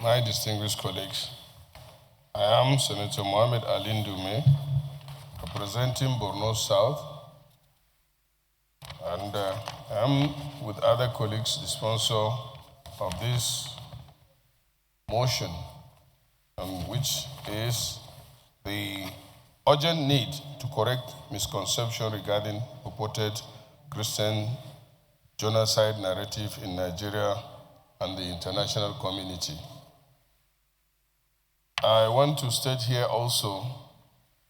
My distinguished colleagues, I am Senator Mohamed Ali Ndume, representing Borno South, and I am, with other colleagues, the sponsor of this motion, which is the urgent need to correct misconception regarding purported Christian genocide narrative in Nigeria and the international community. I want to state here also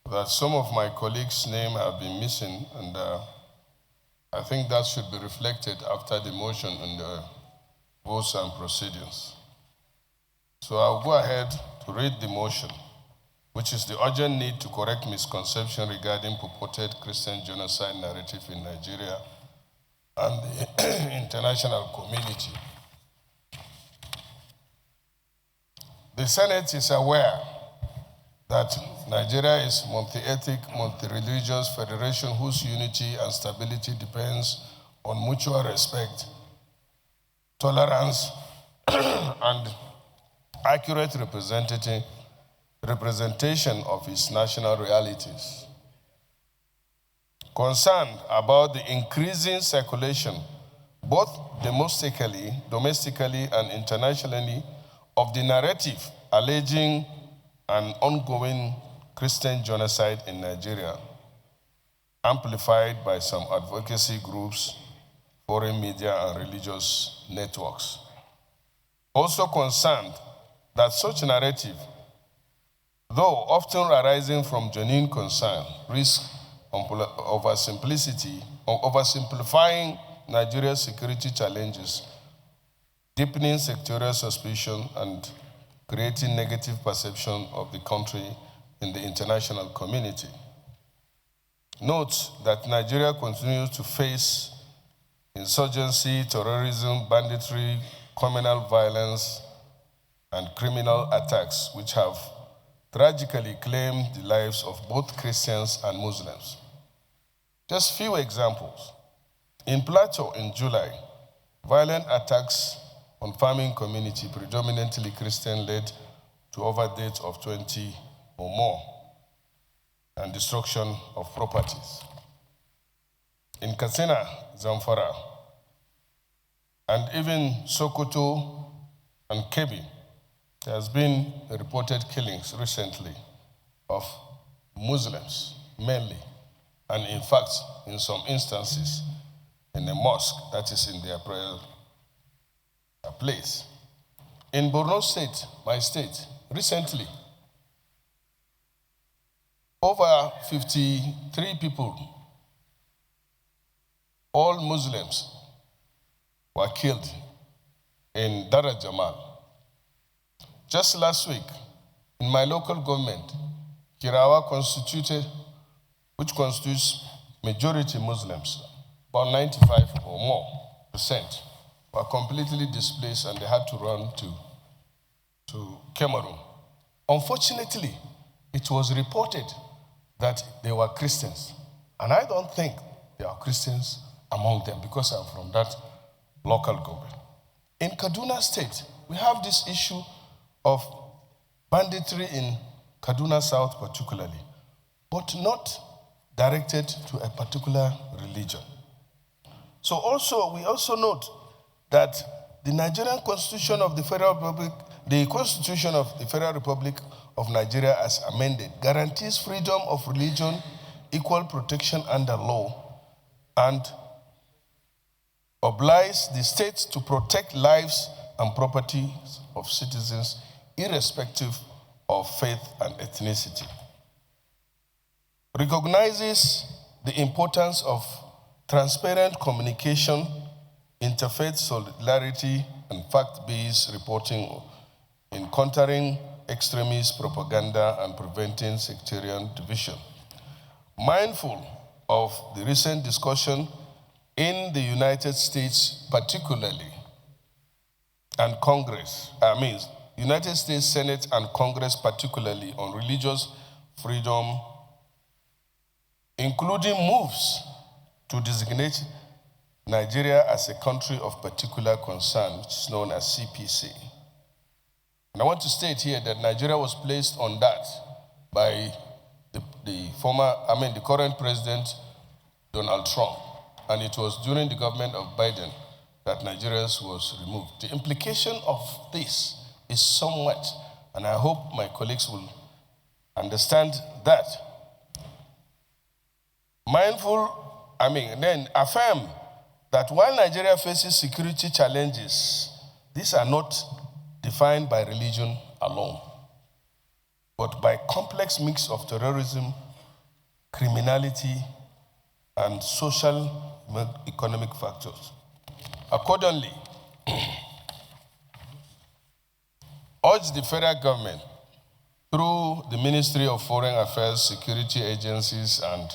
that some of my colleagues' names have been missing, and I think that should be reflected after the motion and the votes and proceedings. So I'll go ahead to read the motion, which is the urgent need to correct misconception regarding purported Christian genocide narrative in Nigeria and the international community. The Senate is aware that Nigeria is a multi-ethnic, multi-religious federation whose unity and stability depends on mutual respect, tolerance, and accurate representation of its national realities. Concerned about the increasing circulation, both domestically and internationally, of the narrative alleging an ongoing Christian genocide in Nigeria, amplified by some advocacy groups, foreign media, and religious networks. Also concerned that such narrative, though often arising from genuine concern, risks oversimplifying Nigeria's security challenges, deepening sectorial suspicion, and creating negative perception of the country in the international community. Note that Nigeria continues to face insurgency, terrorism, banditry, communal violence, and criminal attacks, which have tragically claimed the lives of both Christians and Muslims. Just few examples. In Plateau in July, violent attacks on farming community, predominantly Christian, led to over deaths of 20 or more and destruction of properties. In Katsina, Zamfara, and even Sokoto and Kebbi, there has been reported killings recently of Muslims mainly, and in fact, in some instances, in a mosque that is in their prayer place. In Borno State, my state, recently, over 53 people, all Muslims, were killed in Dar es Jamal. Just last week, in my local government, Kirawa which constitutes majority Muslims, about 95 or more percent, were completely displaced and they had to run to Cameroon. Unfortunately, it was reported that they were Christians. And I don't think there are Christians among them because I'm from that local government. In Kaduna State, we have this issue of banditry in Kaduna South particularly, but not directed to a particular religion. So we also note that the Nigerian Constitution of the Federal Republic, the Constitution of the Federal Republic of Nigeria as amended, guarantees freedom of religion, equal protection under law, and obliges the states to protect lives and properties of citizens irrespective of faith and ethnicity. Recognizes the importance of transparent communication, interfaith solidarity, and fact-based reporting in countering extremist propaganda and preventing sectarian division. Mindful of the recent discussion in the United States particularly, and United States Senate and Congress particularly on religious freedom, including moves to designate Nigeria as a country of particular concern, which is known as CPC. And I want to state here that Nigeria was placed on that by the current president, Donald Trump. And it was during the government of Biden that Nigeria was removed. The implication of this is somewhat, and I hope my colleagues will understand that. Then affirm that while Nigeria faces security challenges, these are not defined by religion alone, but by complex mix of terrorism, criminality, and social economic factors. Accordingly, urge the federal government through the Ministry of Foreign Affairs, security agencies, and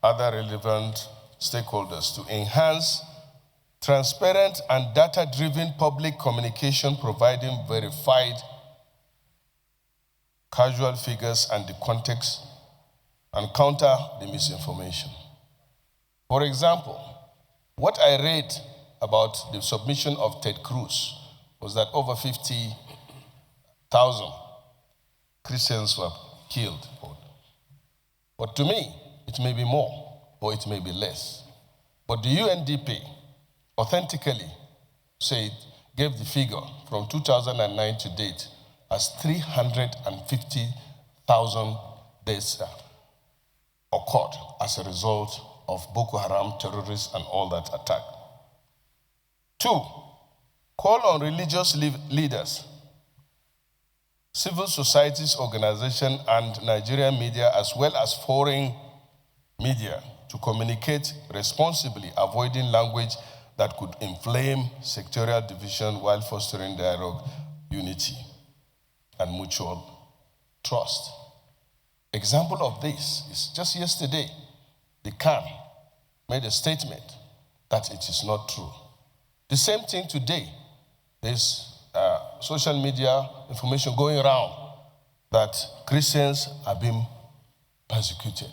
other relevant stakeholders to enhance transparent and data-driven public communication, providing verified casual figures and the context, and counter the misinformation. For example, what I read about the submission of Ted Cruz was that over 50,000 Christians were killed. But to me, it may be more or it may be less. But the UNDP authentically gave the figure from 2009 to date as 350,000 deaths occurred as a result of Boko Haram terrorists and all that attack. 2, call on religious leaders, civil societies organizations, and Nigerian media, as well as foreign media, to communicate responsibly, avoiding language that could inflame sectorial division while fostering dialogue, unity, and mutual trust. Example of this is just yesterday, the CAN made a statement that it is not true. The same thing today. There's social media information going around that Christians are being persecuted.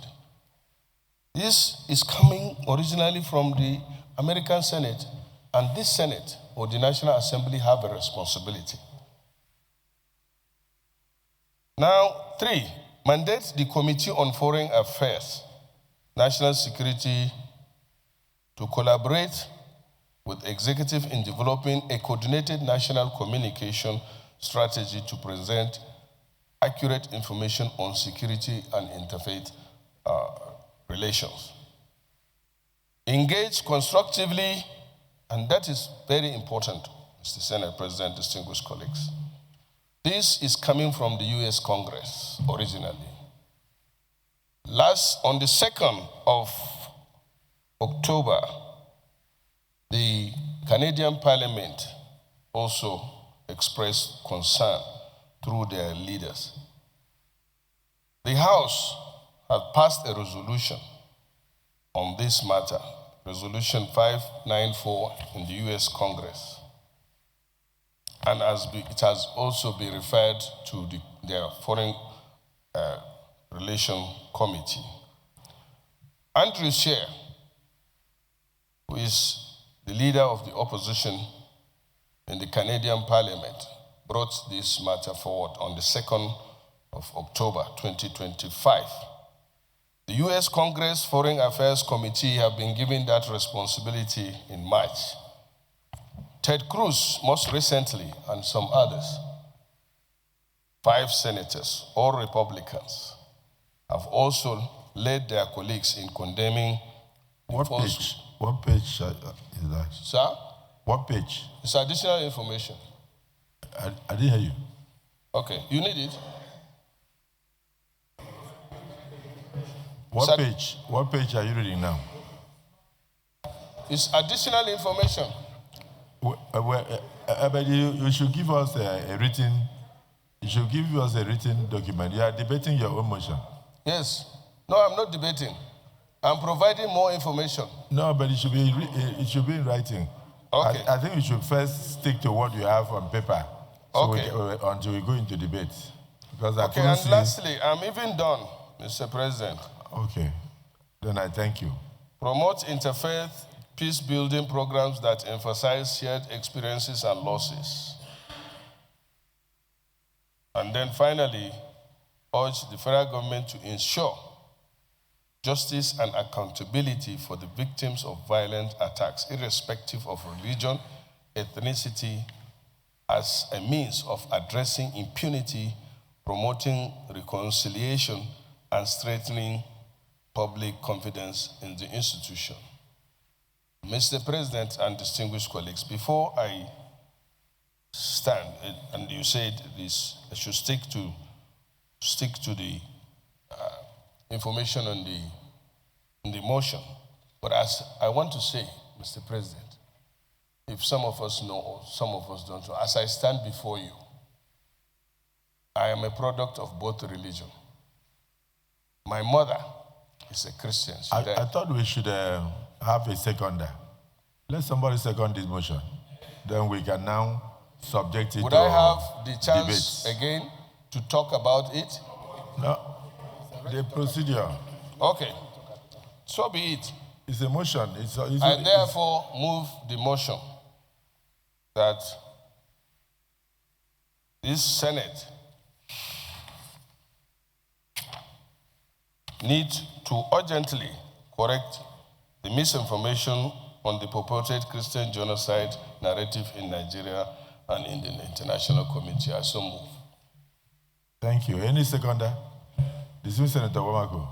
This is coming originally from the American Senate, and this Senate or the National Assembly have a responsibility. Now, 3, mandate the Committee on Foreign Affairs, National Security to collaborate with executive in developing a coordinated national communication strategy to present accurate information on security and interfaith relations. Engage constructively, and that is very important, Mr. Senate President, distinguished colleagues. This is coming from the US Congress originally. On the 2nd of October, the Canadian Parliament also expressed concern through their leaders. The House had passed a resolution on this matter, Resolution 594 in the US Congress, and it has also been referred to their Foreign Relations Committee. Andrew Scheer, who is the leader of the opposition in the Canadian Parliament, brought this matter forward on the 2nd of October 2025. The US Congress Foreign Affairs Committee have been given that responsibility in March. Ted Cruz, most recently, and some others, 5 senators, all Republicans, have also led their colleagues in condemning. What page? What page is that? Sir? What page? It's additional information. I didn't hear you. Okay, you need it. What page? What page are you reading now? It's additional information. But you should give us a written. You should give us a written document. You are debating your own motion. Yes. No, I'm not debating. I'm providing more information. No, but it should be in writing. Okay. I think we should first stick to what you have on paper. So okay. Until we go into debate. Because okay, and lastly, I'm even done, Mr. President. Okay. Then I thank you. Promote interfaith peace-building programs that emphasize shared experiences and losses. And then finally, urge the federal government to ensure justice and accountability for the victims of violent attacks, irrespective of religion, ethnicity, as a means of addressing impunity, promoting reconciliation, and strengthening public confidence in the institution. Mr. President and distinguished colleagues, before I stand, and you said this, I should stick to the information on the motion. But as I want to say, Mr. President, if some of us know or some of us don't know, as I stand before you, I am a product of both religion. My mother is a Christian. I thought we should have a seconder. Let somebody second this motion. Then we can now subject it Would to I have the chance debates. again to talk about it? No. The procedure. Okay. So be it. It's a motion. I therefore move the motion that this Senate needs to urgently correct the misinformation on the purported Christian genocide narrative in Nigeria and in the international community. I so move. Thank you. Any seconder? Dismiss Senator Wamako.